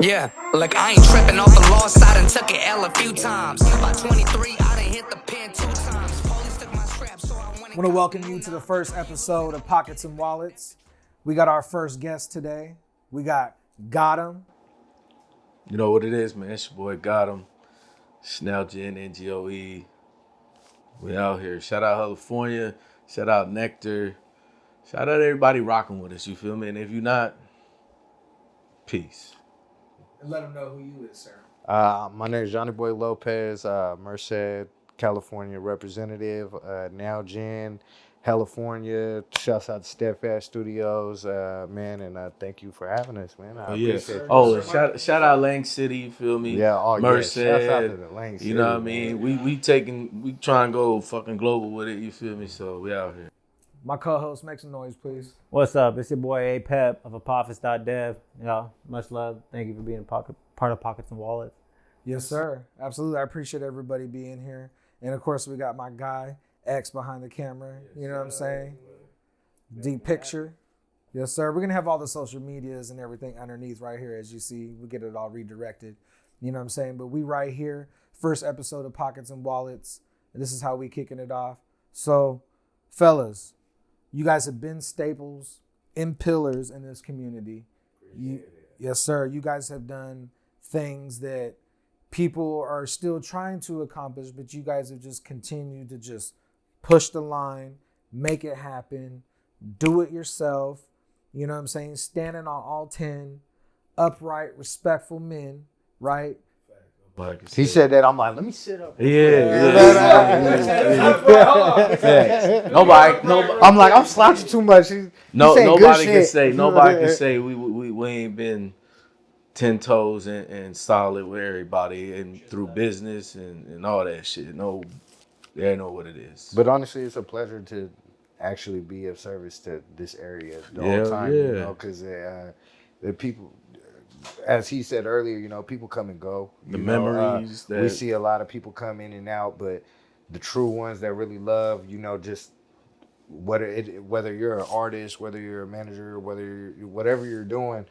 Yeah, like I ain't tripping off the law side and took it L a few times. By 23, I done hit the pen 2 times. Police took my strap, so I want to welcome you to the first episode of Pockets and Wallets. We got our first guest today. We got GOTM. You know what it is, man. It's your boy GOTM. NOOWGEN and JOHNIBOI. We out here. Shout out California. Shout out Nectar. Shout out everybody rocking with us, you feel me? And if you're not, peace. And let them know who you is, sir. My name is JOHNIBOI Lopez, Merced, California representative, NOOWGEN, California. Shouts out to Steadfast Studios, man, and thank you for having us, man. I appreciate it. Oh, shout out Lang City, you feel me? Yeah, Merced, shouts out to the Lang City. You know what I mean? We try and go fucking global with it, you feel me? So we out here. My co-host, make some noise, please. What's up? It's your boy A-Pep of Apophis.dev. Y'all, much love. Thank you for being part of Pockets and Wallets. Yes, sir. Absolutely. I appreciate everybody being here. And, of course, we got my guy, X, behind the camera. You know what I'm saying? Deep picture. Yes, sir. We're going to have all the social medias and everything underneath right here. As you see, we get it all redirected. You know what I'm saying? But we right here, first episode of Pockets and Wallets. And this is how we kicking it off. So, fellas, you guys have been staples and pillars in this community. Yes, sir. You guys have done things that people are still trying to accomplish, but you guys have just continued to just push the line, make it happen, do it yourself. You know what I'm saying? Standing on all 10 upright, respectful men, right? He said that. I'm like, let me sit up. Nobody. I'm like, I'm slouching too much. Nobody can say we ain't been 10 toes and solid with everybody and through business and all that shit. No, they know what it is. But honestly, it's a pleasure to actually be of service to this area the whole time. Yeah. You know, because the people, as he said earlier, you know, people come and go. The memories that we see a lot of people come in and out, but the true ones that really love, you know, just whether you're an artist, whether you're a manager, whatever you're doing,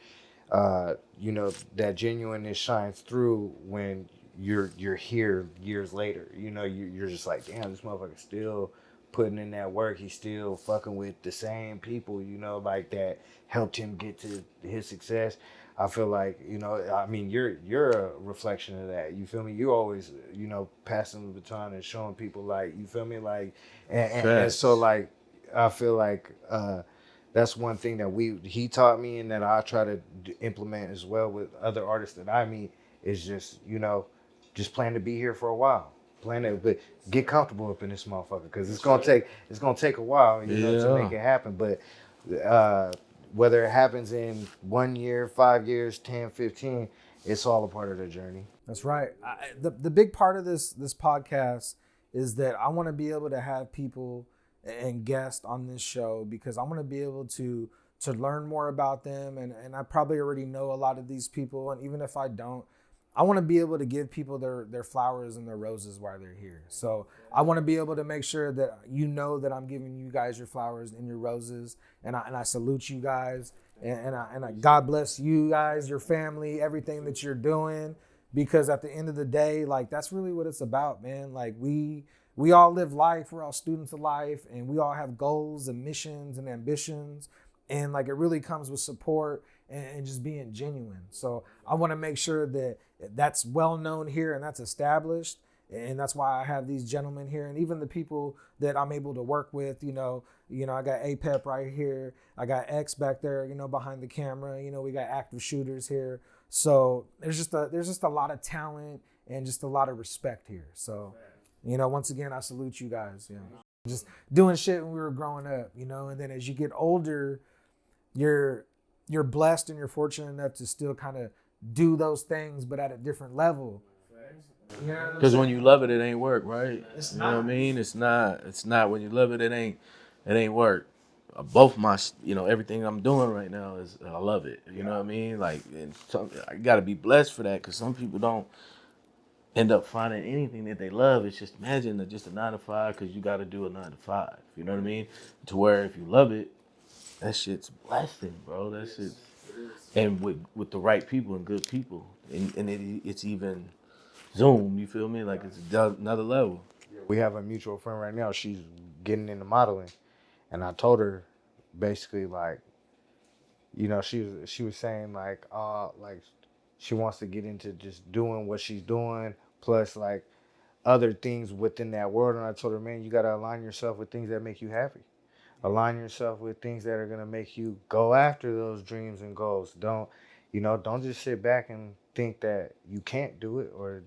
you know, that genuineness shines through when you're here years later. You know, you're just like, damn, this motherfucker's still putting in that work. He's still fucking with the same people, you know, like that helped him get to his success. I feel like, you know, I mean, you're a reflection of that. You feel me? You always, you know, passing the baton and showing people, like, you feel me? Like, and so, like, I feel like that's one thing that he taught me and that I try to implement as well with other artists that I meet is just, you know, just plan to be here for a while. But get comfortable up in this motherfucker because it's gonna take a while, you know, to make it happen. But whether it happens in 1 year, 5 years, 10, 15, it's all a part of the journey. That's right. The big part of this podcast is that I want to be able to have people and guests on this show because I want to be able to learn more about them. And I probably already know a lot of these people. And even if I don't, I want to be able to give people their flowers and their roses while they're here. So I want to be able to make sure that you know that I'm giving you guys your flowers and your roses. And I salute you guys. And I God bless you guys, your family, everything that you're doing. Because at the end of the day, like, that's really what it's about, man. Like, we all live life. We're all students of life. And we all have goals and missions and ambitions. And, like, it really comes with support and just being genuine. So I want to make sure that that's well known here and that's established. And that's why I have these gentlemen here and even the people that I'm able to work with, you know, I got A-Pep right here. I got X back there, you know, behind the camera. You know, we got active shooters here. So there's just a lot of talent and just a lot of respect here. So, you know, once again, I salute you guys. You know, just doing shit when we were growing up, you know, and then as you get older, you're blessed and you're fortunate enough to still kind of do those things, but at a different level. Because when you love it, it ain't work, right? You know what I mean? It's not when you love it, it ain't work. Both my, you know, everything I'm doing right now is I love it. You know what I mean? Like, and I got to be blessed for that because some people don't end up finding anything that they love. It's just imagine just a 9 to 5 because you got to do a 9 to 5. You know what I mean? To where if you love it, that shit's blessing, bro. That shit's and with the right people and good people, and it's even Zoom. You feel me? Like it's another level. We have a mutual friend right now. She's getting into modeling, and I told her basically like, you know, she was saying like she wants to get into just doing what she's doing, plus like other things within that world. And I told her, man, you gotta align yourself with things that make you happy. Align yourself with things that are gonna make you go after those dreams and goals. Don't just sit back and think that you can't do it, or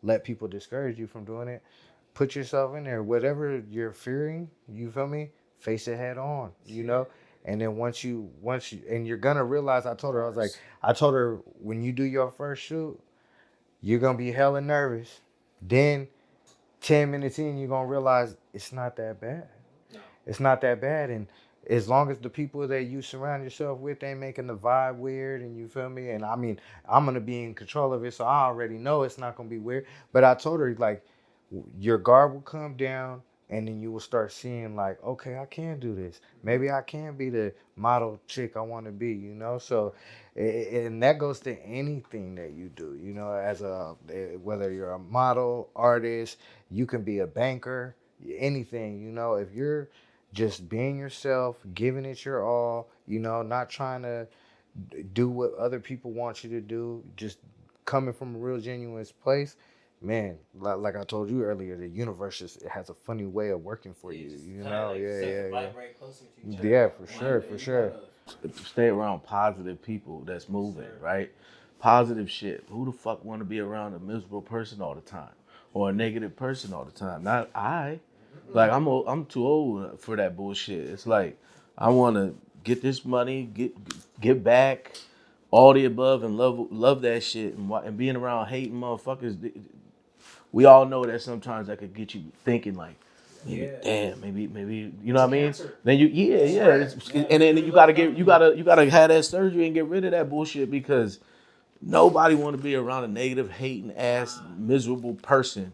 let people discourage you from doing it. Put yourself in there. Whatever you're fearing, you feel me? Face it head on, And then once you and you're gonna realize, I told her when you do your first shoot, you're gonna be hella nervous. Then 10 minutes in, you're gonna realize it's not that bad. It's not that bad. And as long as the people that you surround yourself with ain't making the vibe weird, and you feel me? And I mean, I'm gonna be in control of it, so I already know it's not gonna be weird. But I told her, like, your guard will come down, and then you will start seeing like, okay, I can do this. Maybe I can be the model chick I want to be, So, and that goes to anything that you do, as whether you're a model, artist, you can be a banker, anything, If you're just being yourself, giving it your all, not trying to do what other people want you to do, just coming from a real genuine place. Man, like I told you earlier, the universe just has a funny way of working for you. Yeah, for sure. Stay around positive people that's moving, right? Positive shit. Who the fuck want to be around a miserable person all the time, or a negative person all the time? Not I. Like I'm too old for that bullshit. It's like I want to get this money, get back, all the above, and love that shit, and being around hating motherfuckers. We all know that sometimes that could get you thinking like, maybe, you know what I mean? Then and then you gotta have that surgery and get rid of that bullshit, because nobody want to be around a negative, hating ass, miserable person.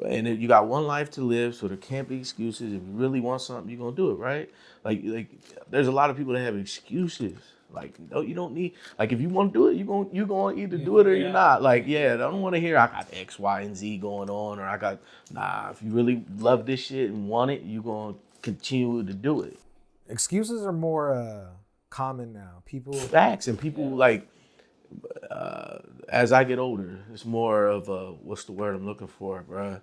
And you got one life to live, so there can't be excuses. If you really want something, you're gonna do it, right? Like there's a lot of people that have excuses. Like, no, you don't need. Like, if you want to do it, you gonna either do it or you're not. Like, I don't want to hear I got X, Y, and Z going on, or I got If you really love this shit and want it, you gonna continue to do it. Excuses are more common now. People facts and people like. As I get older, it's more of a what's the word I'm looking for, bro?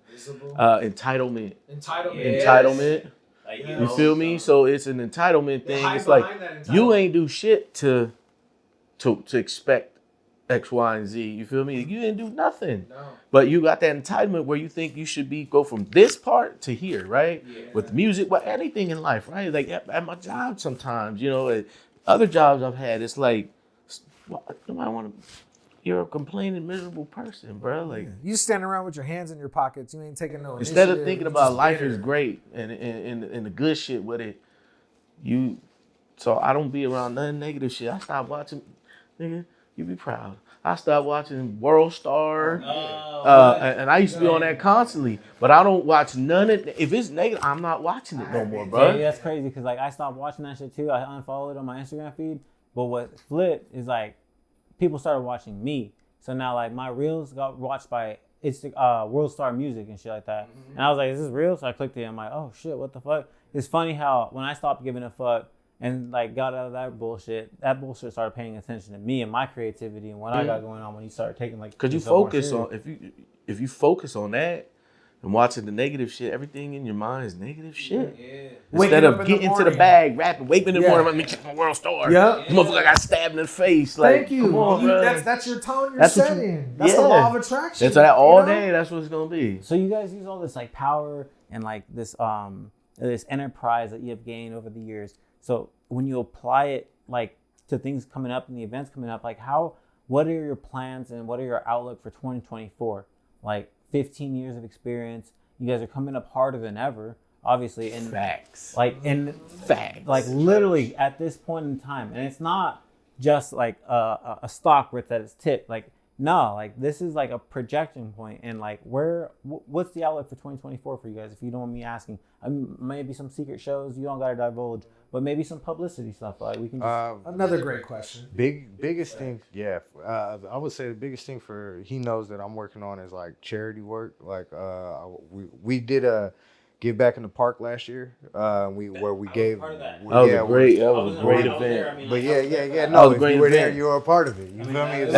Entitlement. Entitlement. Like, you feel me? So it's an entitlement thing. It's like you ain't do shit to expect X, Y, and Z. You feel me? You didn't do nothing. No. But you got that entitlement where you think you should go from this part to here, right? Yeah. With music, with anything in life, right? Like at my job sometimes, at other jobs I've had, it's like, nobody want to. You're a complaining, miserable person, bro. Like you just standing around with your hands in your pockets. You ain't taking no. Instead of thinking about life is great and the good shit with it, So I don't be around nothing negative shit. I stopped watching. Nigga, you be proud. I stopped watching World Star, and I used to be on that constantly. But I don't watch none of. If it's negative, I'm not watching it no more, bro. Yeah, that's crazy because like I stopped watching that shit too. I unfollowed it on my Instagram feed. But what flipped is like people started watching me. So now like my reels got watched by World Star Music and shit like that. Mm-hmm. And I was like, is this real? So I clicked it and I'm like, oh shit, what the fuck? It's funny how when I stopped giving a fuck and like got out of that bullshit started paying attention to me and my creativity and what I got going on when you start taking like. Cause you focus on if you focus on that and watching the negative shit, everything in your mind is negative shit. Yeah. Instead of getting to the bag, rapping, waking in the morning, let me check my World Star. Yeah. This motherfucker got stabbed in the face. Like, thank you. Come on, bro. That's your tone you're setting. That's the law of attraction. That's that all day. That's what it's gonna be. So you guys use all this like power and like this enterprise that you have gained over the years. So when you apply it like to things coming up and the events coming up, like what are your plans and what are your outlook for 2024? Like 15 years of experience. You guys are coming up harder than ever, obviously. And facts. Like in facts. Like literally at this point in time, and it's not just like a stock where it's tipped. Like no, like this is like a projection point, and like what's the outlook for 2024 for you guys? If you don't want me asking, maybe some secret shows you don't gotta divulge, but maybe some publicity stuff. Like we can just Another great question. Biggest thing, yeah. I would say the biggest thing for he knows that I'm working on is like charity work. Like we did a Give Back in the Park last year. We gave. That was a great event. But yeah. That No, was a if great you were there, event. you were a part of it. You feel me? it was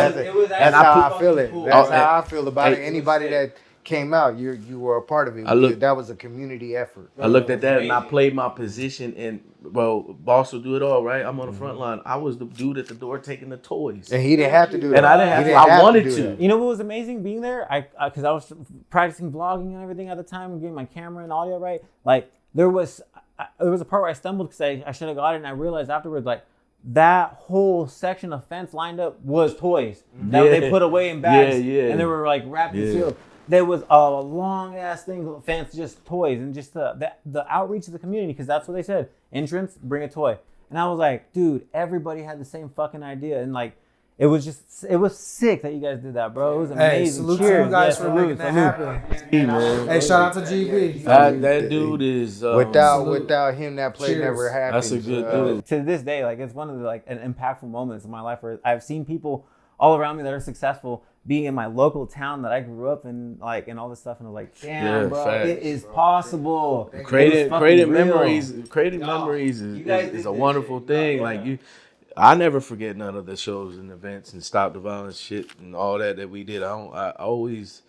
That's actually how I feel it. cool. That's Oh, how I feel about it. hey, Anybody that came out, you were a part of it. That was a community effort. I looked at that and I played my position, and boss will do it all, right? I'm on the front line. I was the dude at the door taking the toys, And he didn't have to do that. and I didn't have to. I wanted to. You know what was amazing being there? Because I was practicing vlogging and everything at the time, and getting my camera and audio right. Like there was a part where I stumbled because I should have got it, and I realized afterwards like that whole section of fence lined up was toys that they put away in bags, and they were like wrapped and sealed. There was a long ass thing of fence, just toys, and just the outreach of the community, because that's what they said. Entrance, bring a toy. And I was like, dude, everybody had the same fucking idea, and like it was sick that you guys did that, bro. It was amazing. Hey, salute to Cheers. you guys Yeah, for making that happen. Hey, shout out to GB. That dude is Without him, that play Cheers. never happened. That's a good dude. To this day, like it's one of the like an impactful moments in my life where I've seen people all around me that are successful being in my local town that I grew up in, like, and all this stuff, and I was like, damn, bro, facts. it is possible. Creating memories is a wonderful thing. Like I never forget none of the shows and events and Stop the Violence shit and all that we did. I always.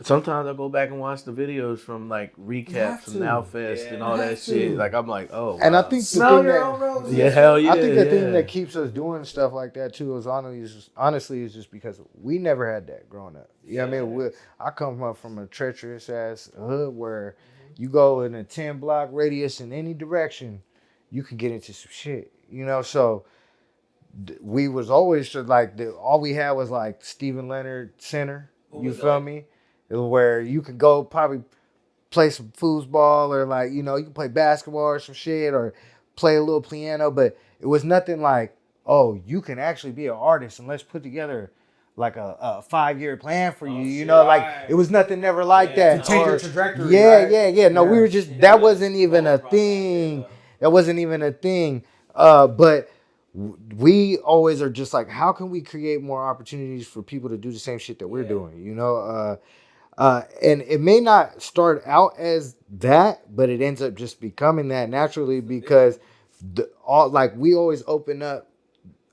Sometimes I go back and watch the videos from like recaps from Nowfest and all that shit. Like I'm like, oh. And wow. I think Smell your own roses. Yeah, hell yeah. I think the thing that keeps us doing stuff like that too is honestly is just because we never had that growing up. You know what I mean? I come up from a treacherous ass hood where you go in a 10-block radius in any direction, you can get into some shit. You know, so we was always just like all we had was like Stephen Leonard Center. You feel me? Where you could go probably play some foosball or like, you know, you can play basketball or some shit or play a little piano, but it was nothing like, oh, you can actually be an artist and let's put together like a 5-year plan for you. You know, like it was nothing never like that. To change your trajectory. Yeah. No, we were just, that wasn't even a thing. But we always are just like, how can we create more opportunities for people to do the same shit that we're doing? You know, and it may not start out as that, but it ends up just becoming that naturally because we always open up,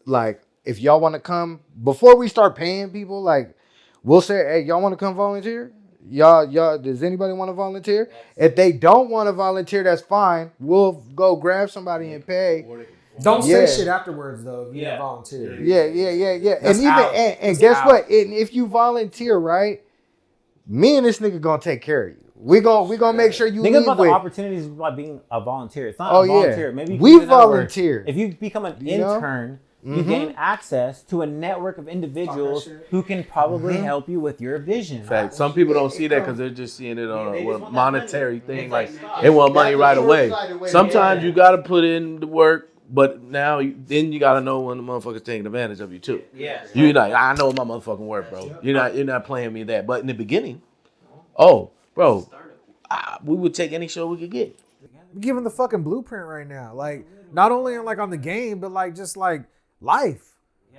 like, if y'all want to come, before we start paying people, like, we'll say, hey, y'all want to come volunteer? Y'all, does anybody want to volunteer? If they don't want to volunteer, that's fine. We'll go grab somebody and pay. Don't say shit afterwards though if you didn't volunteer. Yeah. That's And guess what? And if you volunteer, right, me and this nigga gonna take care of you. We gonna make sure you think leave about with. the opportunities about being a volunteer. It's not Oh, a yeah. volunteer. Maybe you can We do that where volunteer. If you become an You know? intern, you gain access to a network of individuals who can probably help you with your vision. Fact. Some people don't see that because they're just seeing it on a monetary thing. Like they want money right away. Sometimes you got to put in the work, but now then you got to know when the motherfucker's taking advantage of you too. Yeah. You're like, I know my motherfucking work, bro. You're not playing me that. But in the beginning, oh, bro, we would take any show we could get. I'm giving the fucking blueprint right now. Like not only on the game, but like just like life.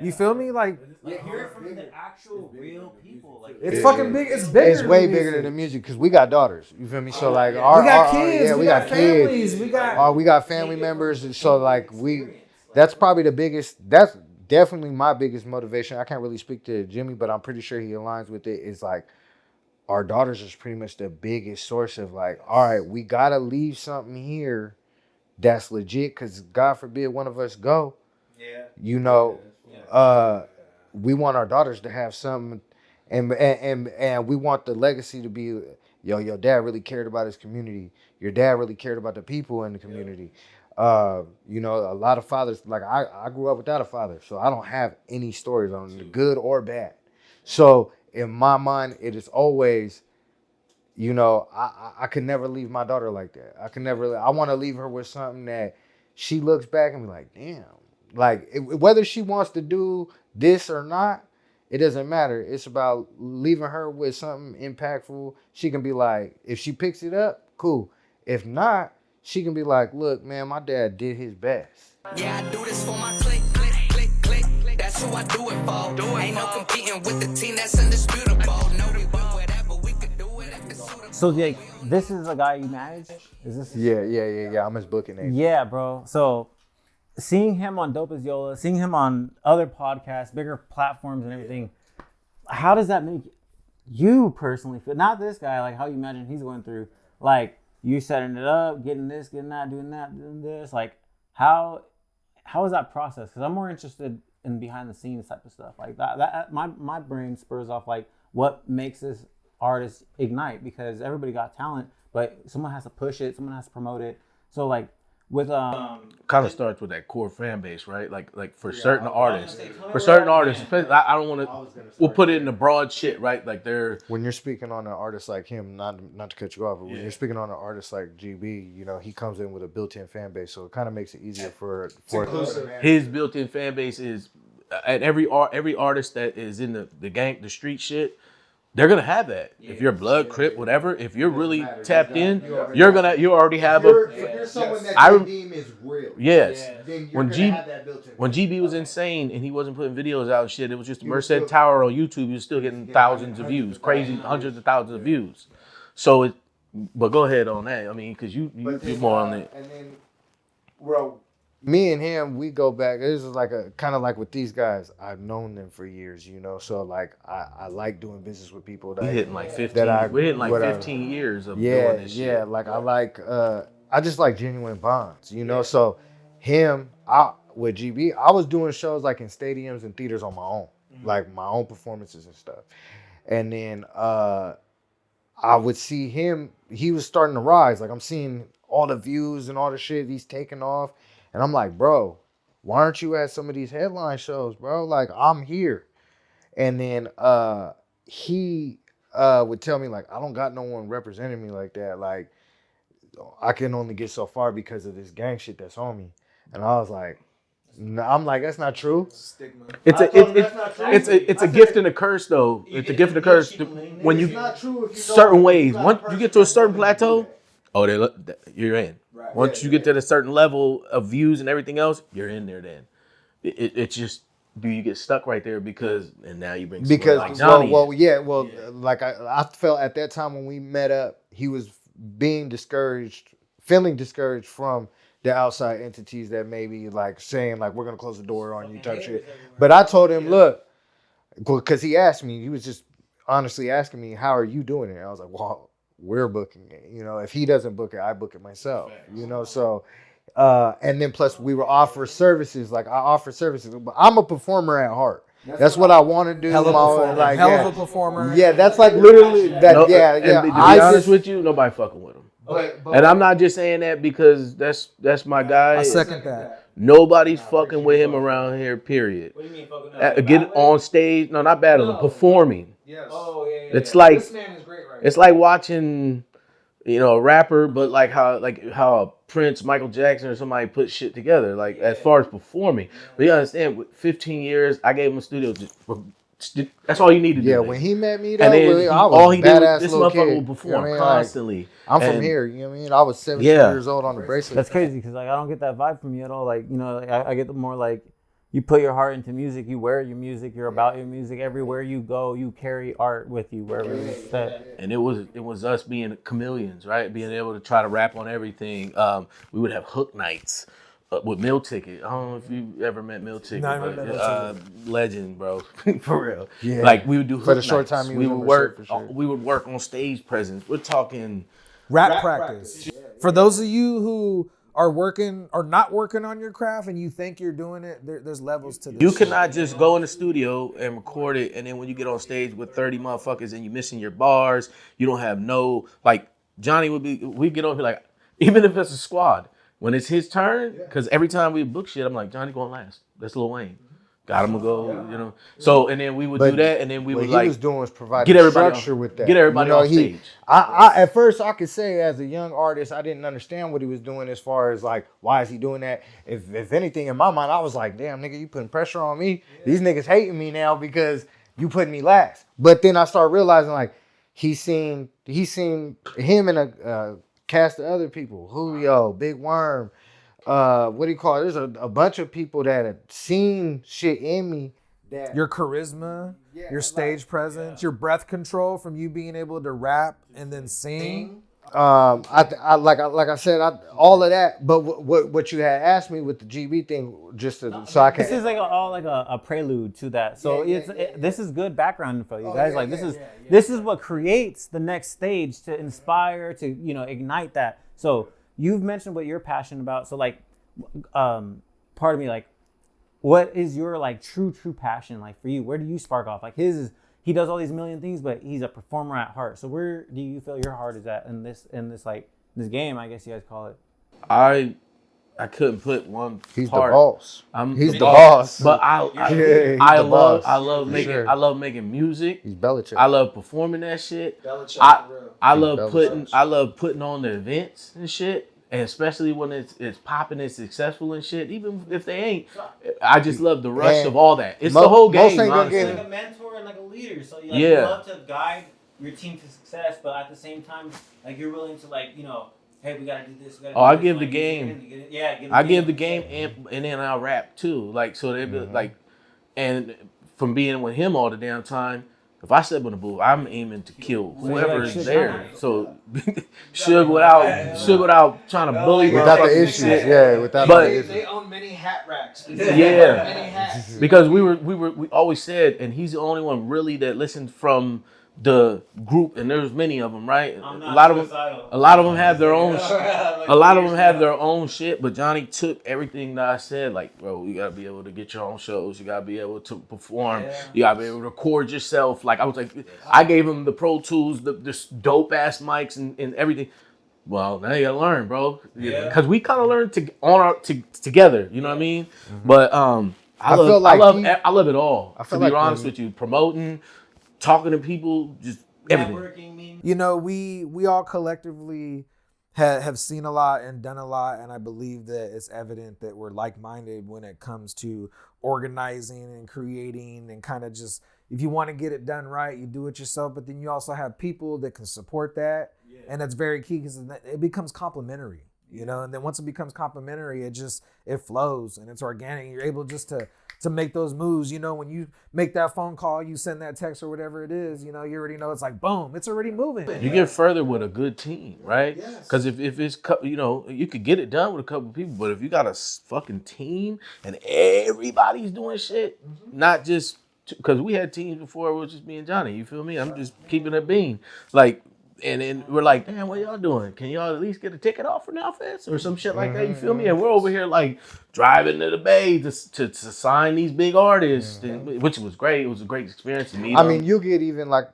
You feel me? Like hear it from the actual real people. Like it's fucking big. It's bigger. It's way bigger than the music because we got daughters. You feel me? So like, we got kids. we got families. kids. We We got family members. And so like that's probably the biggest. That's definitely my biggest motivation. I can't really speak to Jimmy, but I'm pretty sure he aligns with it. Is like our daughters is pretty much the biggest source of like, all right, we gotta leave something here that's legit because God forbid one of us go. Yeah. You know. We want our daughters to have something, and we want the legacy to be, your dad really cared about his community. Your dad really cared about the people in the community. You know, a lot of fathers, like I grew up without a father, so I don't have any stories on the good or bad. So in my mind, it is always, you know, I could never leave my daughter like that. I want to leave her with something that she looks back and be like, damn. Like, whether she wants to do this or not, it doesn't matter. It's about leaving her with something impactful. She can be like, if she picks it up, cool. If not, she can be like, look, man, my dad did his best. Yeah, I do this for my click, click, click, click. That's who I do it for. Ain't no competing with the team that's indisputable. No, we do whatever, we could do it if it's suitable. So like, this is a guy you manage? Is this? Yeah. I'm his booking agent. Yeah, bro. So seeing him on Dope as Yola, seeing him on other podcasts, bigger platforms and everything, how does that make you personally feel? Not this guy, like how you imagine he's going through, like you setting it up, getting this, getting that, doing this. Like how is that process? Because I'm more interested in behind the scenes type of stuff. Like that my brain spurs off like what makes this artist ignite, because everybody got talent, but someone has to push it, someone has to promote it. So like with kind of starts with that core fan base, right? Like for certain artists, especially, I don't want to. We'll put it in the broad shit, right? Like they're when you're speaking on an artist like him, not to cut you off, but when you're speaking on an artist like GB, you know, he comes in with a built-in fan base, so it kind of makes it easier for his built-in fan base is at every artist that is in the street shit. They're gonna have that. If you're Blood, Crip, whatever. If you're really tapped in, you already have if you're someone that you deem is real. Yes. Then When GB was insane and he wasn't putting videos out and shit, it was just a Merced Tower on YouTube. He was still getting thousands of views, crazy hundreds of thousands of views. So but go ahead on that. I mean, because you're more on it. And then, bro, me and him, we go back. This is like a kind of like with these guys. I've known them for years, you know. So like, I like doing business with people that We're hitting like 15 years of doing this shit. Yeah. Like I just like genuine bonds, you know. So with GB, I was doing shows like in stadiums and theaters on my own, like my own performances and stuff. And then I would see him. He was starting to rise. Like I'm seeing all the views and all the shit he's taking off. And I'm like, bro, why aren't you at some of these headline shows, bro? Like, I'm here. And then he would tell me, like, I don't got no one representing me like that. Like, I can only get so far because of this gang shit that's on me. And I was like, I'm like, that's not true. Stigma. It's a gift and a curse, though. It's a gift and a curse. When you certain ways, once you get to a certain plateau, you're in. Right. Once you get to a certain level of views and everything else, you're in there. Then it's just, do you get stuck right there and now you bring like Johnny. Like I felt at that time when we met up, he was feeling discouraged from the outside entities that maybe like saying like we're gonna close the door on you type shit. But I told him, look, because he asked me, he was just honestly asking me, how are you doing it? And I was like, well, we're booking it. You know, if he doesn't book it, I book it myself. You know, so and then plus we were offer services. Like I offer services, but I'm a performer at heart. That's what I want to do. Hell of a performer. Yeah, that's like literally that. To be honest with you, nobody fucking with him. And I'm not just saying that because that's my guy. I second that. Nobody's fucking with him around here, period. What do you mean fucking Get on stage. No, not battling, performing. Yes. Oh, yeah. It's like, This man is great right it's like watching, a rapper, but like how Prince, Michael Jackson, or somebody put shit together, like as far as performing. But you understand, with 15 years, I gave him a studio. That's all you need to do. Yeah, man. when he met me, and then I was all he did was this motherfucker will perform constantly. I'm from here, you know what I mean? I was 17 years old on the bracelet. That's crazy because like I don't get that vibe from you at all. Like I get the more like you put your heart into music, you wear your music, you're about your music. Everywhere you go, you carry art with you wherever you step. And it was us being chameleons, right? Being able to try to rap on everything. We would have hook nights with Meal Ticket. I don't know if you ever met Meal Ticket. Legend, bro, for real. Yeah. Like we would do hook for the short nights. time we would work. We would work on stage presence. We're talking rap practice. For those of you who are working or not working on your craft and you think you're doing it, there's levels to this. You cannot just go in the studio and record it, and then when you get on stage with 30 motherfuckers and you're missing your bars, you don't have like Johnny we get on here like, even if it's a squad, when it's his turn, because every time we book shit, I'm like, Johnny going last. That's Lil Wayne. Got him to go, So, and then we would do that, and then we would what he was doing was providing structure with that. Get everybody on stage. I at first I could say as a young artist, I didn't understand what he was doing as far as like, why is he doing that? If anything, in my mind, I was like, damn, nigga, you putting pressure on me. Yeah. These niggas hating me now because you putting me last. But then I started realizing like, he seen him and cast of other people, Julio, Big Worm, what do you call it? There's a bunch of people that have seen shit in me. That Your charisma, your stage presence, your breath control from you being able to rap and then sing. Like I said, all of that. But what you had asked me with the GB thing, just to, so I can. This is like all like a prelude to that. So this is good background info, you guys. This is what creates the next stage to inspire, to ignite that. So you've mentioned what you're passionate about. So like, part of me like, what is your like true passion like for you? Where do you spark off? Like his is, he does all these million things, but he's a performer at heart. So where do you feel your heart is at in this game? I guess you guys call it. I couldn't put one. He's part. the boss. He's the boss. But I love making music. He's Bellicheck. I love performing that shit. Bellicheck, I love putting on the events and shit. And especially when it's popping and successful and shit, even if they ain't, I just love the rush of all that. It's the whole game. It's like a mentor and like a leader. So you love to guide your team to success, but at the same time, like you're willing to hey, we gotta do this. I give the game. I give the game and then I'll rap too. Like so they like, and from being with him all the damn time. If I step on the booth, I'm aiming to kill whoever is there. So, Suge without trying to bully without the issues, without the issues. They own many hat racks. Yeah, many hats. Because we always said, and he's the only one really that listened from the group, and there's many of them, right? A lot of them have their own. A lot of them have their own shit, but Johnny took everything that I said. Like, bro, you gotta be able to get your own shows. You gotta be able to perform. You gotta be able to record yourself. Like I was like, I gave him the Pro Tools, the dope ass mics and everything. Well, now you gotta learn, bro. Because we kind of learned together. You know what I mean? But I love it all. To be honest with you, promoting. Talking to people, just everything. We all collectively have seen a lot and done a lot, and I believe that it's evident that we're like-minded when it comes to organizing and creating and kind of just, if you want to get it done right, you do it yourself, but then you also have people that can support that, and that's very key because it becomes complementary, and then once it becomes complementary, it flows and it's organic. You're able just to make those moves, when you make that phone call, you send that text or whatever it is, you already know it's like, boom, it's already moving. You get further with a good team, right? Because if it's, you could get it done with a couple of people, but if you got a fucking team and everybody's doing shit, not just, because we had teams before, it was just me and Johnny, you feel me? I'm just keeping it bean. Like, and then we're like, damn, what y'all doing? Can y'all at least get a ticket off for Now Fest or some shit like that? You feel me? And we're over here like driving to the Bay to sign these big artists, which was great. It was a great experience to meet them. I mean, you get even like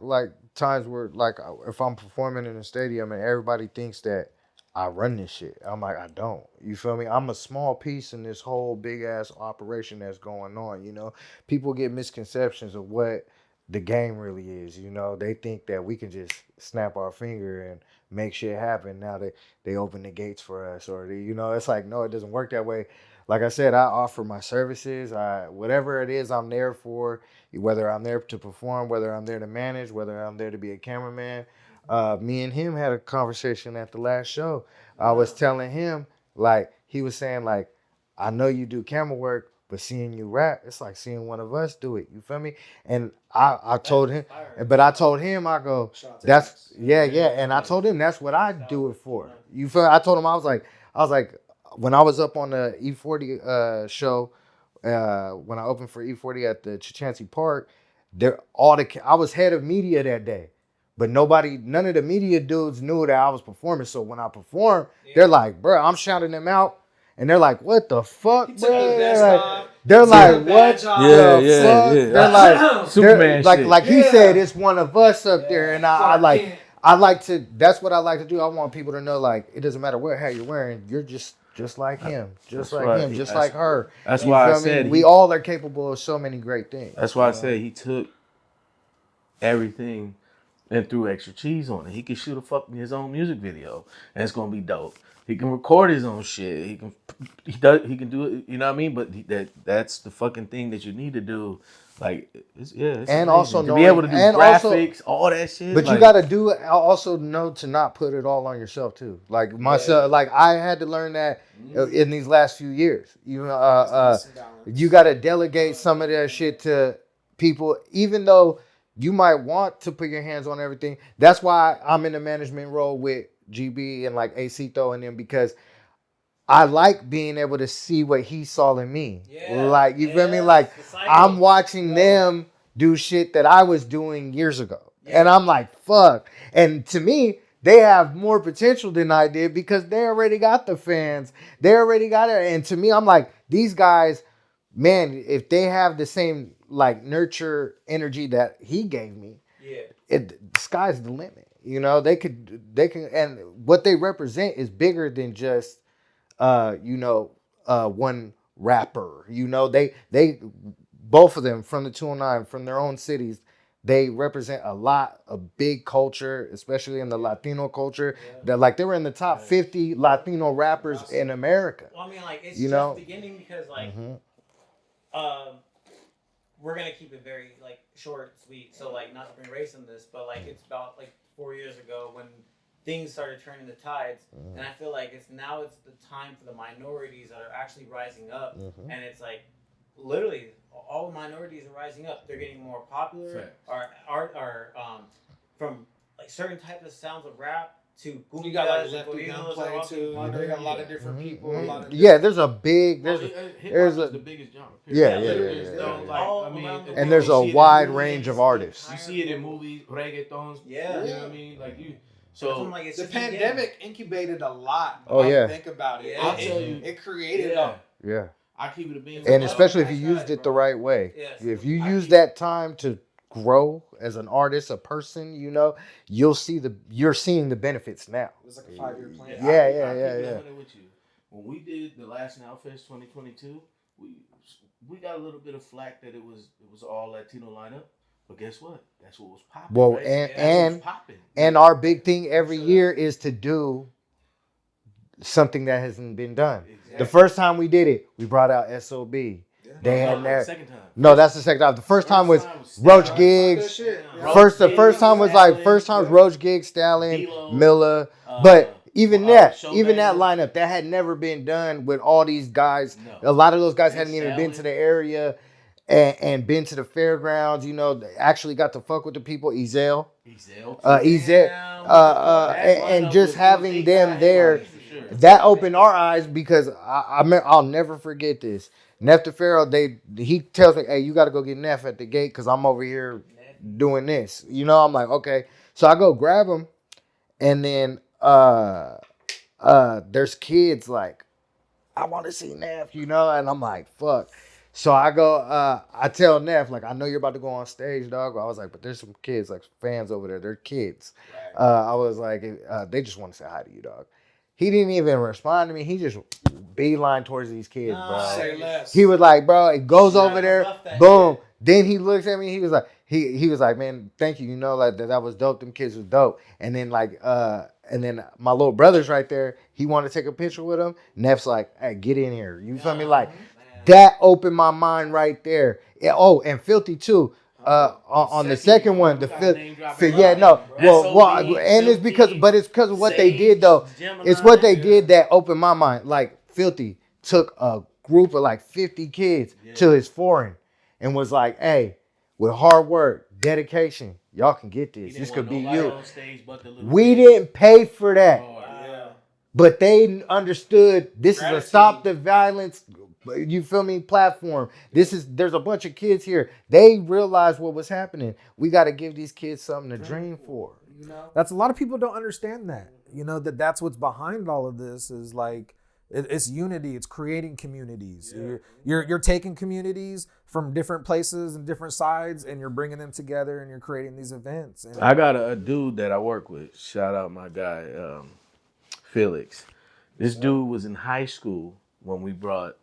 times where like if I'm performing in a stadium and everybody thinks that I run this shit, I'm like, I don't. You feel me? I'm a small piece in this whole big ass operation that's going on. People get misconceptions of what the game really is. They think that we can just snap our finger and make shit happen. Now they open the gates for us, or it's like, no, it doesn't work that way. Like I said, I offer my services. Whatever it is I'm there for, whether I'm there to perform, whether I'm there to manage, whether I'm there to be a cameraman. Me and him had a conversation at the last show. I was telling him, like, he was saying, like, I know you do camera work, but seeing you rap, it's like seeing one of us do it. You feel me? And I told him, but I told him, I go, that's, and I told him that's what I do it for. You feel? I told him, I was like, when I was up on the E40 show, when I opened for E40 at the Chancey Park, I was head of media that day. But none of the media dudes knew that I was performing. So when I performed, they're like, bro, I'm shouting them out. And they're like, what the fuck, bro? They're like, what the fuck? They're like, Superman shit. Like he said, it's one of us up there. And I like to, that's what I like to do. I want people to know, like, it doesn't matter what hat you're wearing. You're just like him, just like her. That's why I said we all are capable of so many great things. That's why I said he took everything and threw extra cheese on it. He could shoot his own music video, and it's gonna be dope. He can record his own shit. He can do it. You know what I mean? But that's the fucking thing that you need to do. Like, it's And amazing. also to be able to do graphics, all that shit. But you gotta also know to not put it all on yourself too. Like myself, like I had to learn that in these last few years. You gotta delegate some of that shit to people, even though you might want to put your hands on everything. That's why I'm in the management role with GB and like Acito and them, because I like being able to see what he saw in me. Like, you feel me? Like, I'm watching them do shit that I was doing years ago. And I'm like, fuck. And to me, they have more potential than I did because they already got the fans. They already got it. And to me, I'm like, these guys, man, if they have the same like nurture energy that he gave me, the sky's the limit. You know, they can, and what they represent is bigger than just one rapper. You know, they both of them from the 209, from their own cities, they represent a lot of big culture, especially in the Latino culture. That like they were in the top 50 Latino rappers in America. Well, I mean, like it's just beginning because like we're gonna keep it very like short, sweet. So like not to bring race in this, but like it's about like 4 years ago when things started turning the tides, and I feel like it's the time for the minorities that are actually rising up, and it's like literally all minorities are rising up. They're getting more popular. Are from like certain types of sounds of rap to you got like Lefty Gunplay too. You know, you got a lot of different people. A lot of there's a big the biggest genre. And there's a wide range of artists. You see it in movies, reggaetons. You know what I mean? Like you. So like the pandemic incubated a lot. Think about it. I'll tell you, it created I keep it a bean. And especially if you used it the right way. If you use that time to grow as an artist, a person, you know, you're seeing the benefits now. It's like a 5-year plan. Yeah. With you. When we did the last Now Fest 2022, we got a little bit of flack that it was all Latino lineup. But guess what? That's what was popping. Well, right? and our big thing every year is to do something that hasn't been done. Exactly. The first time we did it, we brought out SOB. They had that. Second time. No, that's the second time. The first time was Roach Giggs. The first time was Roach Giggs, Stallion, Miller. But even that lineup that had never been done with all these guys. No. A lot of those guys hadn't even been to the area. And been to the fairgrounds, you know, actually got to fuck with the people, Ezel, and just having them there, that opened our eyes because I'll never forget this. Neff DeFaro, he tells me, hey, you got to go get Neff at the gate because I'm over here doing this. You know, I'm like, okay. So I go grab him, and then there's kids like, I want to see Neff, you know, and I'm like, fuck. So I go, I tell Neff, like, I know you're about to go on stage, dog. I was like, but there's some kids, like fans over there. They're kids. Right. I was like, they just want to say hi to you, dog. He didn't even respond to me. He just beeline towards these kids, bro. Say less. He was like, bro, it goes over there, boom. Then he looks at me. He was like, he was like, man, thank you. You know, like that was dope. Them kids was dope. And then like, and then my little brother's right there. He wanted to take a picture with him. Neff's like, hey, get in here. You feel me? Like. That opened my mind right there. And Filthy too. On the second one, and it's because of what they did though. It's what they did that opened my mind. Like Filthy took a group of like 50 kids to his foreign and was like, "Hey, with hard work, dedication, y'all can get this. This could be you." We didn't pay for that, but they understood this is a stop the violence. You feel me? Platform. There's a bunch of kids here. They realized what was happening. We got to give these kids something to dream for. You know, that's a lot of people don't understand that. You know that's what's behind all of this is like it's unity. It's creating communities. Yeah. You're taking communities from different places and different sides, and you're bringing them together, and you're creating these events. And I got a dude that I work with. Shout out my guy Felix. This dude was in high school when we brought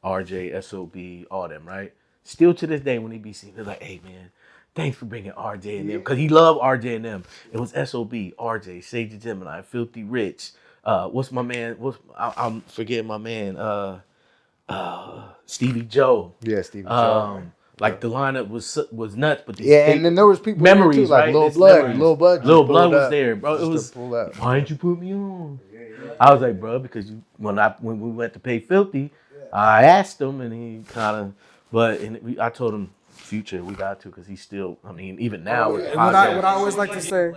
RJ, SOB, all them, right? Still to this day, when he be seen, they're like, hey, man, thanks for bringing RJ and them. Because he loved RJ and them. It was SOB, RJ, Sage the Gemini, Filthy Rich, what's my man? I'm forgetting my man. Stevie Joe. Yeah, Stevie Joe. Like the lineup was nuts, but and then there was people memories there too, like right? Lil It's Blood. memories. Lil Blood was there, bro. It was. Pull up. Why didn't you put me on? I was like, bro, because when we went to pay Filthy, I asked him, and he kind of, I told him, Future, we got to, because he's still. I mean, even now. What I always like to say,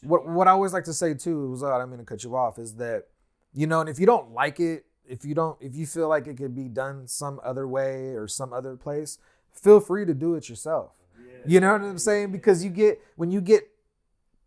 what I always like to say too, was I didn't mean to cut you off, is that, and if you don't like it, if you feel like it could be done some other way or some other place, feel free to do it yourself. You know what I'm saying? Because when you get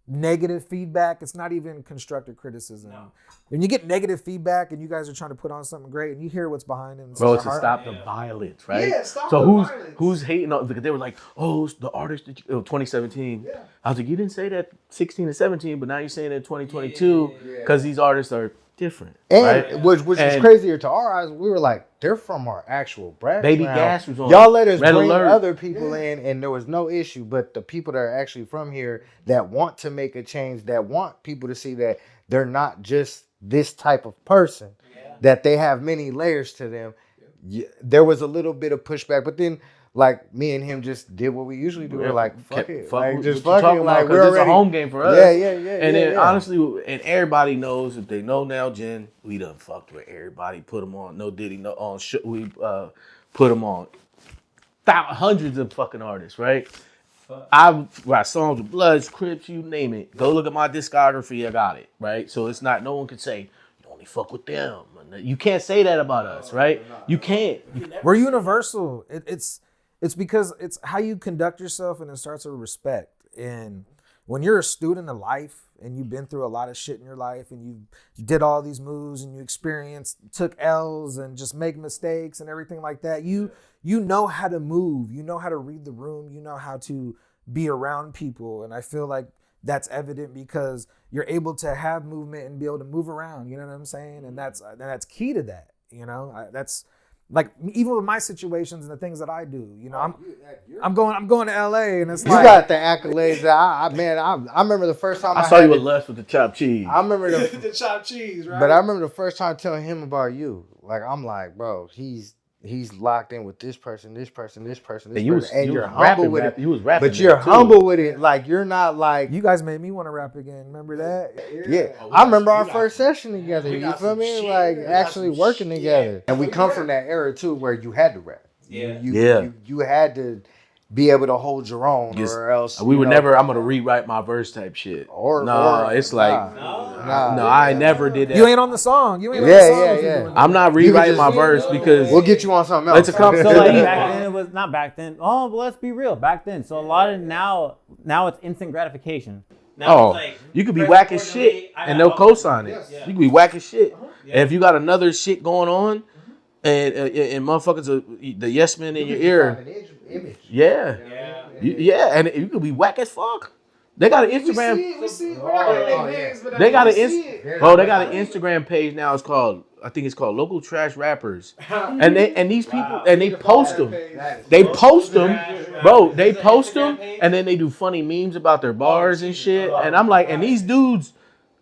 negative feedback, it's not even constructive criticism. No. When you get negative feedback and you guys are trying to put on something great and you hear what's behind it, bro, it's to stop the violence, right? Yeah, stop so the violence. Who's hating on? Because they were like, oh, the artist that 2017. Yeah. I was like, you didn't say that 16 and 17, but now you're saying it 2022 because these artists are different, and right? which is crazier to our eyes. We were like, they're from our actual background. Baby Gas was on. Y'all let us Red bring Alert. other people in, and there was no issue. But the people that are actually from here that want to make a change, that want people to see that they're not just this type of person, that they have many layers to them. There was a little bit of pushback, but then, like, me and him just did what we usually do. We're like, fuck it. Just fuck it. Like, we're already... It's a home game for us. Yeah. And then, honestly, and everybody knows, if they know now, Jen, we done fucked with everybody. Put them on. No Diddy, no on. We put them on. Hundreds of fucking artists, right? I write songs with Bloods, Crips, you name it. Go look at my discography. I got it, right? So it's not, no one can say, you only fuck with them. You can't say that about us, right? You can't. We're universal. It's because it's how you conduct yourself, and it starts with respect. And when you're a student of life and you've been through a lot of shit in your life and you did all these moves and you took L's and just make mistakes and everything like that, you know how to move, you know how to read the room, you know how to be around people. And I feel like that's evident because you're able to have movement and be able to move around, you know what I'm saying? And that's key to that, that's like, even with my situations and the things that I do, I'm going to LA, and it's you got the accolades. I remember the first time I saw you with Lust with the chopped cheese. I remember the chopped cheese, right? But I remember the first time telling him about you. Like, I'm like, bro, he's locked in with this person, and you're humble with it. You was rapping, but you're humble with it. Like, you're not like... You guys made me want to rap again. Remember that? Yeah. I remember our first session together. You feel me? Like, actually working together. And we come from that era, too, where you had to rap. You had to be able to hold your own, or else... We would never, I'm going to rewrite my verse type shit. It's like... No, I never did that. You ain't on the song. Yeah. I'm not rewriting my verse because... We'll get you on something else. It's a competition. So like back then, it was not back then. Oh, but let's be real. Back then. So a lot of now it's instant gratification. Now it's like, you could be whack as shit and they'll co-sign it. You could be whack as shit. And if you got another shit going on and motherfuckers, the yes men in your ear. Yeah. And you could be whack as fuck. They got an Instagram. We see. We're not gonna name names, but they got an Instagram page now. I think it's called Local Trash Rappers. And these people, and they post them. They post them, bro. They post them, and then they do funny memes about their bars and shit. And I'm like, and these dudes,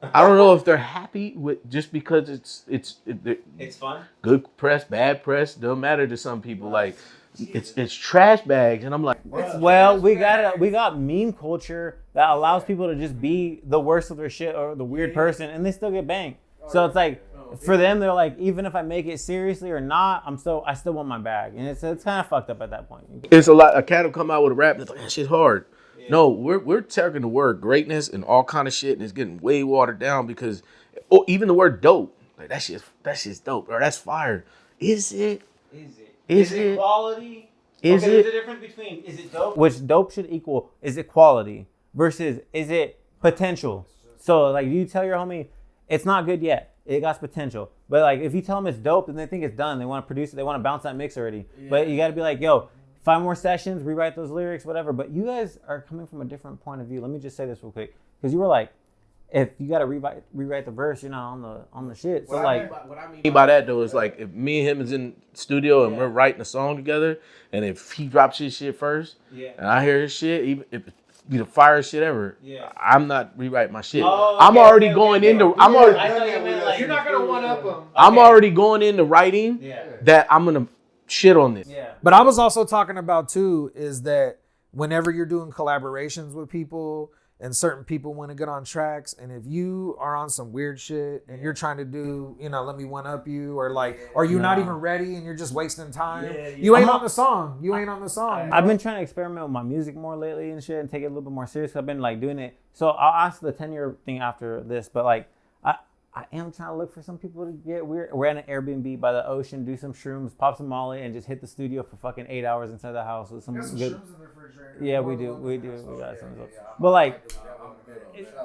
I don't know if they're happy with just because it's fun. Good press, bad press, don't matter to some people. Like, it's trash bags, and I'm like, well, we got meme culture that allows people to just be the worst of their shit or the weird person, and they still get banged. So it's like, for them, they're like, even if I make it seriously or not, I still want my bag, and it's kind of fucked up at that point. It's a lot. A cat will come out with a rap that's like, that shit's hard. Yeah. No, we're taking the word greatness and all kind of shit, and it's getting way watered down because, even the word dope, like that shit's dope, or that's fire. Is it? Is it quality? There's a difference between is it dope? Which dope should equal, is it quality versus is it potential? So like you tell your homie, it's not good yet. It got potential. But like if you tell them it's dope and they think it's done, they want to produce it, they want to bounce that mix already. Yeah. But you got to be like, yo, 5 more sessions, rewrite those lyrics, whatever. But you guys are coming from a different point of view. Let me just say this real quick. Because you were like, if you gotta rewrite the verse, you're not on the shit. So what I mean by that though is like if me and him is in studio and we're writing a song together, and if he drops his shit first, and I hear his shit, even if be the fire shit ever. Yeah. I'm not rewriting my shit. Oh, I'm okay, already okay, going okay. into. I thought you meant like You're not gonna one up them. I'm already going into writing Yeah. that I'm gonna shit on this. Yeah. But I was also talking about too is that whenever you're doing collaborations with people and certain people want to get on tracks, and if you are on some weird shit and you're trying to do, let me one up you, or like, are you not even ready and you're just wasting time? You ain't on the song. You ain't on the song. I've been trying to experiment with my music more lately and shit and take it a little bit more serious. I've been like doing it. So I'll ask the 10-year thing after this, but like I am trying to look for some people to get weird. We're at an Airbnb by the ocean, do some shrooms, pop some Molly, and just hit the studio for fucking 8 hours inside the house with some good. shrooms in the refrigerator. Yeah, we do. We got some. But like,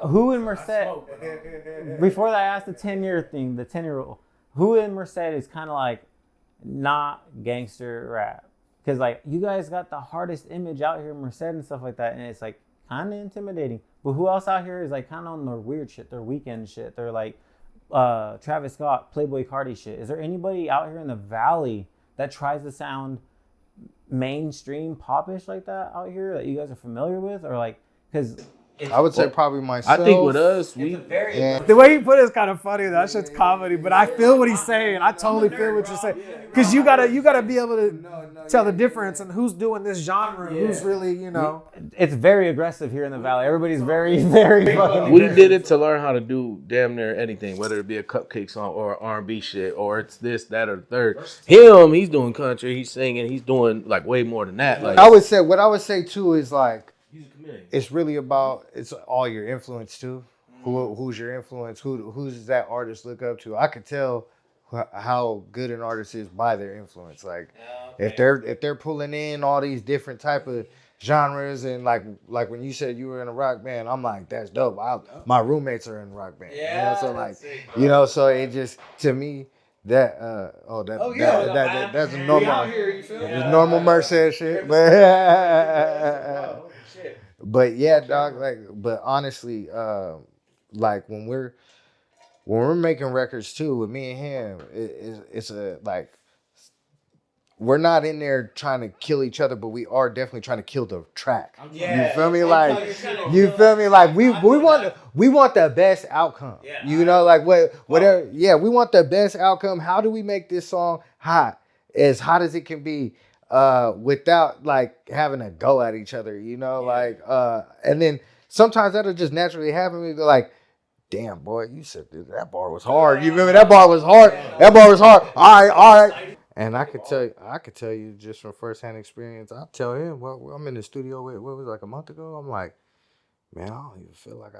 who in Merced? Before that, I asked the 10-year thing, the 10-year rule. Who in Merced is kind of like not gangster rap? Because like you guys got the hardest image out here in Merced and stuff like that, and it's like kind of intimidating. But who else out here is like kind of on their weird shit, their weekend shit, their like Travis Scott, Playboy Cardi shit? Is there anybody out here in the valley that tries to sound mainstream popish like that out here that you guys are familiar with, or like because? I would say probably myself. I think with us, The way he put it is kind of funny. That shit's comedy, but I feel what he's saying. I totally feel what you're saying. Because you gotta be able to tell the difference and who's doing this genre, who's really, It's very aggressive here in the valley. Everybody's very, very fucking we aggressive. did it to learn how to do damn near anything, whether it be a cupcake song or R&B shit, or it's this, that, or the third. He's doing country, he's singing, he's doing like way more than that. Like What I would say too is like, he's a comedian. it's really about, it's all your influence too. Who's your influence? Who's that artist look up to? I could tell how good an artist is by their influence. Like if they're pulling in all these different type of genres, and like when you said you were in a rock band, I'm like, that's dope. My roommates are in a rock band. So like, so it just, to me, that that's a normal, it's normal Merced shit. But yeah, dog. Like, but honestly, like when we're making records too with me and him, it's a like, we're not in there trying to kill each other, but we are definitely trying to kill the track. You feel me? Like, we want the best outcome. Like whatever. Yeah, we want the best outcome. How do we make this song as hot as it can be, without like having to go at each other? And then sometimes that'll just naturally happen. We go like, damn, boy, you said that bar was hard. You remember that bar was hard? That bar was hard. All right. And I could tell you just from firsthand experience. I'll tell him, well, I'm in the studio with, what was it, like a month ago? I'm like, man, I don't even feel like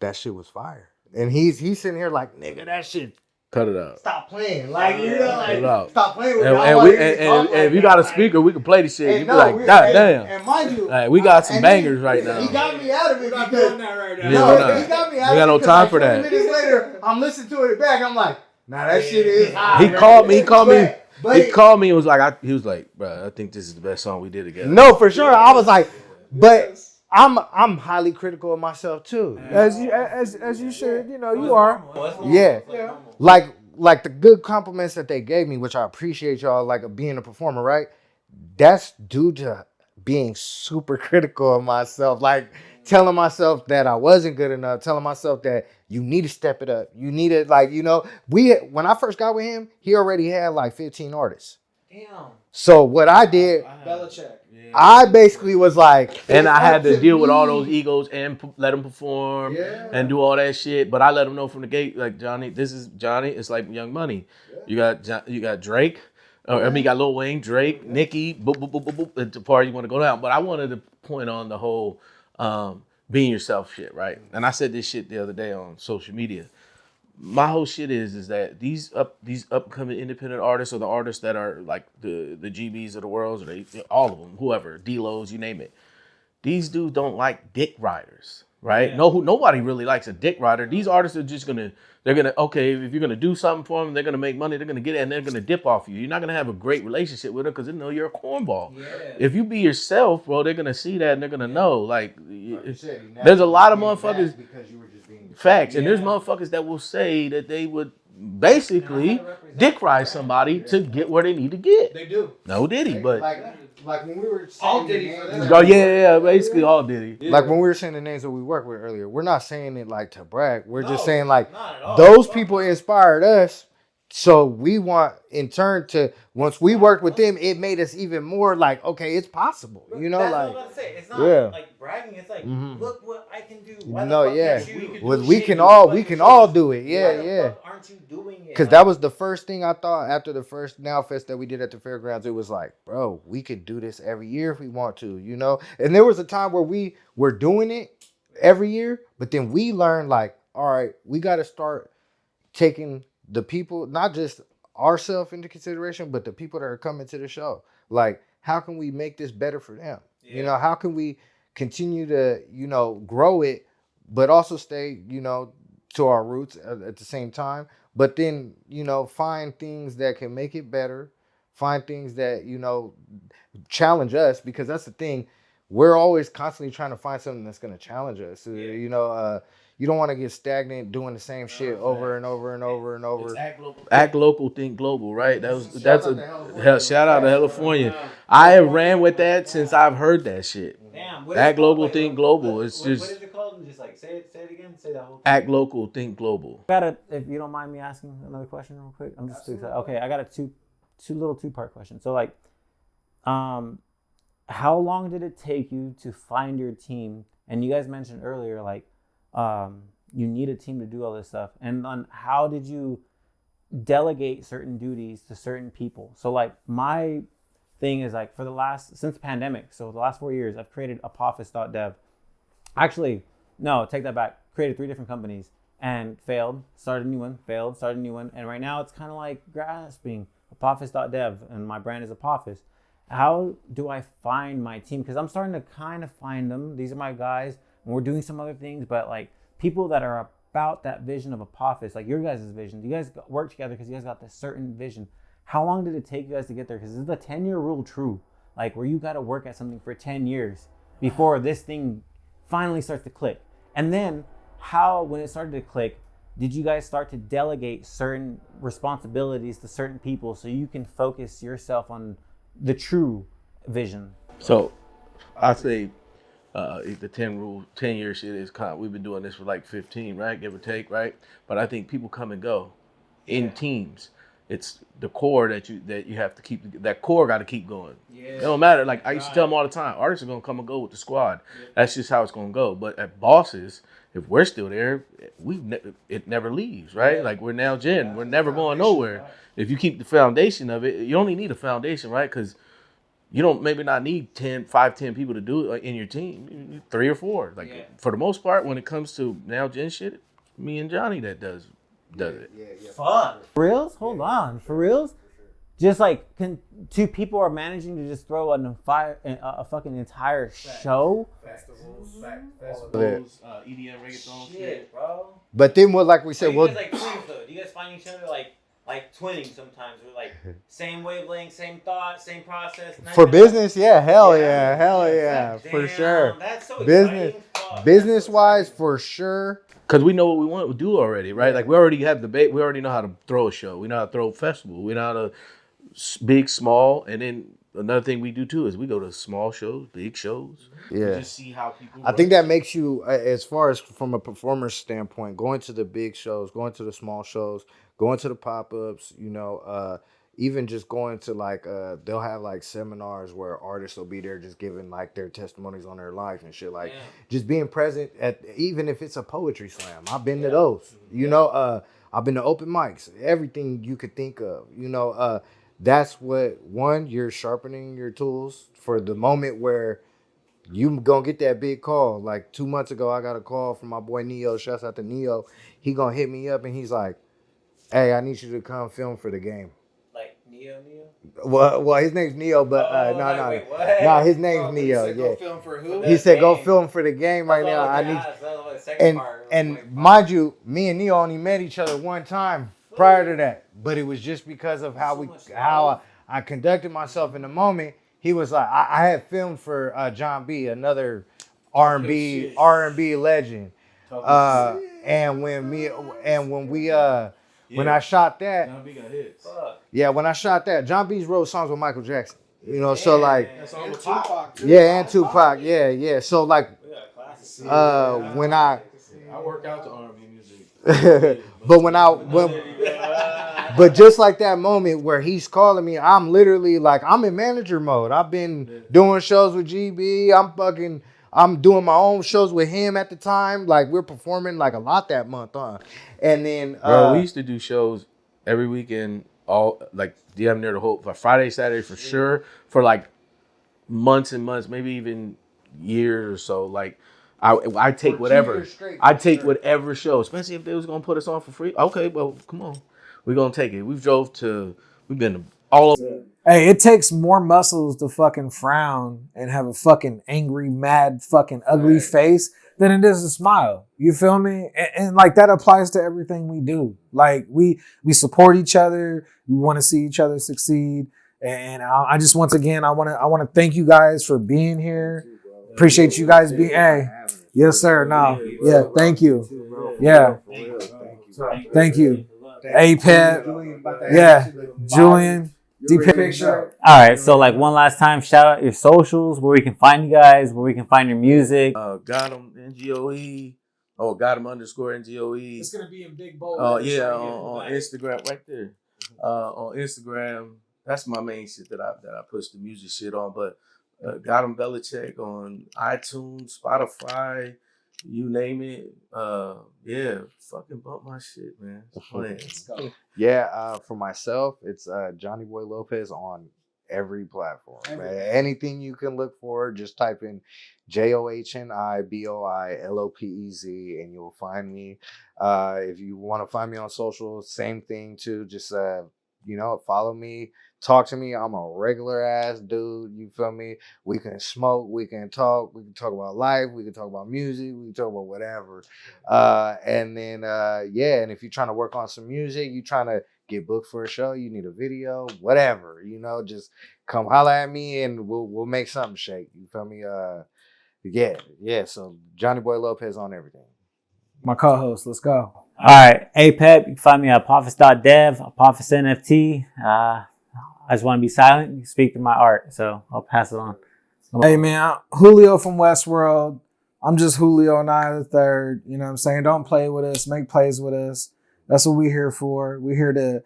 that shit was fire. And he's sitting here like, nigga, that shit. Cut it out. Stop playing. Like, stop playing with And if you got a speaker, we can play the shit. You be like, God damn. And mind you, like, we got some bangers right now. He got me out of it. We're not doing that right now. Yeah, he got me out we got no of it. time for that. 20 minutes later, I'm listening to it back. I'm like, nah, that shit is hot. He called me and was like, he was like, bro, I think this is the best song we did together. No, for sure. I was like, but I'm highly critical of myself too. As you should, you are. Yeah. Like the good compliments that they gave me, which I appreciate, y'all, like being a performer, right? That's due to being super critical of myself, like telling myself that I wasn't good enough, telling myself that you need to step it up. You need to, like, when I first got with him, he already had like 15 artists. Damn. So what I did, Bellicheck. I basically was like, and I had to deal with all those egos and let them perform and do all that shit. But I let them know from the gate, like, Johnny, this is Johnny. It's like Young Money. You got Drake. You got Lil Wayne, Drake, Nicki. Boop, boop, boop, boop, boop. It's the party you want to go down. But I wanted to point on the whole being yourself shit, right? And I said this shit the other day on social media. My whole shit is that these upcoming independent artists, or the artists that are like the GBs of the world, or all of them, whoever, D-Lo's, you name it. These dudes don't like dick riders, right? Yeah. Nobody really likes a dick rider. These artists are just okay, if you're gonna do something for them, they're gonna make money, they're gonna get it, and they're gonna dip off you. You're not gonna have a great relationship with them because they know you're a cornball. Yeah. If you be yourself, bro, they're gonna see that and they're gonna know. Like, there's a lot of motherfuckers. Because you were just being facts, and there's motherfuckers that will say that they would basically dick ride somebody to get where they need to get. They do. No Diddy, but Like when we were All saying the Diddy for names- them. oh yeah, basically all Diddy. Like when we were saying the names that we work with earlier, we're not saying it like to brag. We're just No, saying like not at all. those people inspired us. So we want in turn to once we worked with them, it made us even more like, okay, it's possible. You know, That's like what I'm about to say. It's not yeah. like bragging. It's like, Mhm. look what I can do. Why the no, fuck yeah. can't you? Well, do we shit can you all fucking we can show all us? do it. Yeah, Why the yeah. fuck aren't you doing it? Because that was the first thing I thought after the first Now Fest that we did at the fairgrounds. It was like, bro, we could do this every year if we want to, you know? And there was a time where we were doing it every year, but then we learned like, all right, we got to start taking the people, not just ourselves into consideration, but the people that are coming to the show. Like, how can we make this better for them? Yeah. You know, how can we continue to, you know, grow it, but also stay, you know, to our roots at the same time, but then, you know, find things that can make it better, find things that, you know, challenge us, because that's the thing. We're always constantly trying to find something that's going to challenge us. You know, you don't want to get stagnant doing the same shit over and over and over and over. Act local, think global, right? That's a shout out to California. I have ran with that since I've heard that shit. Damn, what Act is it called? local, Wait, think what- global. what- It's what just is it called? Just like say it again. Say that whole thing. act local, think global. If you don't mind me asking another question real quick, I'm just too excited. Okay, I got a two-part question. So like, how long did it take you to find your team? And you guys mentioned earlier, like, you need a team to do all this stuff. And on how did you delegate certain duties to certain people? So like my thing is like since the pandemic, so the last 4 years, I've created Apophis.dev. Actually, no, take that back. Created 3 different companies and failed, started a new one, failed, started a new one. And right now it's kind of like grasping Apophis.dev, and my brand is Apophis. How do I find my team? Because I'm starting to kind of find them. These are my guys, and we're doing some other things, but like people that are about that vision of Apophis, like your guys' vision. You guys work together because you guys got this certain vision. How long did it take you guys to get there? Because is the 10-year rule true? Like where you got to work at something for 10 years before this thing finally starts to click. And then when it started to click, did you guys start to delegate certain responsibilities to certain people so you can focus yourself on the true vision? So I say the 10-year shit is kind of, we've been doing this for like 15, right? Give or take, right? But I think people come and go in teams. It's the core that you have to keep. That core got to keep going. Yeah. It don't matter. Like I used to tell them all the time, artists are gonna come and go with the squad. Yeah. That's just how it's gonna go. But at Bosses, if we're still there, it never leaves, right? Yeah. Like we're now Gen. We're never going nowhere. Right. If you keep the foundation of it, you only need a foundation, right? Because you don't maybe not need 10 people to do it in your team. You need 3 or 4. Like for the most part, when it comes to now Gen shit, me and Johnny that does it. Fuck. For reals? Hold on. For reals? Just like 2 people are managing to just throw a fucking entire show. Festivals, EDM, reggaeton, shit, bro. But then what, like we said, you guys like twins though? Do you guys find each other like twinning sometimes? We're like same wavelength, same thought, same process. For business, hell yeah, for sure. That's so Business wise, for sure. Because we know what we want to do already, right? Like we already have debate. We already know how to throw a show. We know how to throw a festival. We know how to big, small, and then another thing we do too is we go to small shows, big shows. Yeah. Just see how people. I think that makes you, as far as from a performer standpoint, going to the big shows, going to the small shows, going to the pop-ups, you know, even just going to like, they'll have like seminars where artists will be there just giving like their testimonies on their life and shit. Like just being present at, even if it's a poetry slam, I've been to those, you know, I've been to open mics, everything you could think of, you know, that's what, one, you're sharpening your tools for the moment where you gonna get that big call. Like 2 months ago, I got a call from my boy Neo. Shouts out to Neo. He gonna hit me up and he's like, "Hey, I need you to come film for the game." Like Neo? Well, his name's Neo, but no, his name's Neo. Yeah. Go film for who? He said, "Go film for the game right now." I need. And mind you, me and Neo only met each other one time prior to that, but it was just because of how I conducted myself in the moment. He was like, I had filmed for John B, another R&B legend, and when we when I shot that, John B got hits. yeah, when I shot that, John B's wrote songs with Michael Jackson. You know, so like, That's all with Tupac. yeah, and Tupac, yeah. So like, when I work out to R&B music. but just like that moment where he's calling me, I'm literally like, I'm in manager mode. I've been doing shows with GB. I'm doing my own shows with him at the time. Like, we're performing like a lot that month, and then Bro, we used to do shows every weekend, all like damn near the whole Friday, Saturday for sure, for like months and months, maybe even years or so. Like, I take whatever. I take whatever show, especially if they was gonna put us on for free. Okay, well, come on, we're gonna take it. We've been all over. Hey, it takes more muscles to fucking frown and have a fucking angry, mad, fucking ugly face than it is to smile. You feel me? And like that applies to everything we do. Like we support each other. We want to see each other succeed. And I just once again I want to thank you guys for being here. Appreciate you guys being. Hey, yes sir. No, yeah. Thank you. Yeah. Thank you. Hey, Pep. Yeah, Julian. Deep picture. All right, so like one last time, shout out your socials, where we can find you guys, where we can find your music. GOTM NGOE. Oh, GOTM_NGOE. It's gonna be in big bold. Oh yeah, on Instagram, right there. On Instagram, that's my main shit that I push the music shit on. But GOTM Bellicheck on iTunes, Spotify, you name it. Yeah, fucking bump my shit, man. Let's go. Yeah, for myself, it's JOHNIBOI LOPEZ on every platform. Man. Anything you can look for, just type in JOHNIBOI LOPEZ and you'll find me. If you want to find me on social, same thing too. Just follow me, talk to me. I'm a regular ass dude. You feel me? We can smoke, we can talk about life, we can talk about music, we can talk about whatever. And then and if you're trying to work on some music, you trying to get booked for a show, you need a video, whatever, just come holler at me and we'll make something shake. You feel me? So JOHNIBOI LOPEZ on everything. My co-host, let's go. All right, APEP, you can find me at apophis.dev, Apophis NFT. I just want to be silent. You speak through my art, so I'll pass it on. Hey man, Julio from Westworld. I'm just Julio Nye the Third. You know what I'm saying? Don't play with us. Make plays with us. That's what we're here for. We're here to,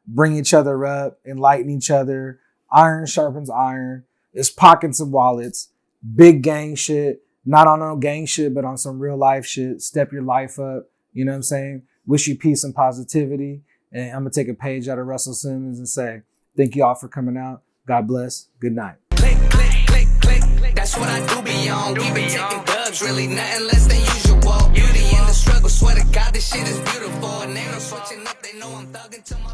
bring each other up, enlighten each other. Iron sharpens iron. It's pockets of wallets. Big gang shit. Not on no gang shit, but on some real life shit. Step your life up. You know what I'm saying? Wish you peace and positivity. And I'm going to take a page out of Russell Simmons and say, thank you all for coming out. God bless. Good night. Click, click, click, click, click. That's what I do beyond. We been taking dubs, really nothing less than usual. Beauty in the struggle. Swear to God, this shit is beautiful. And they don't switching up. They know I'm thugging to my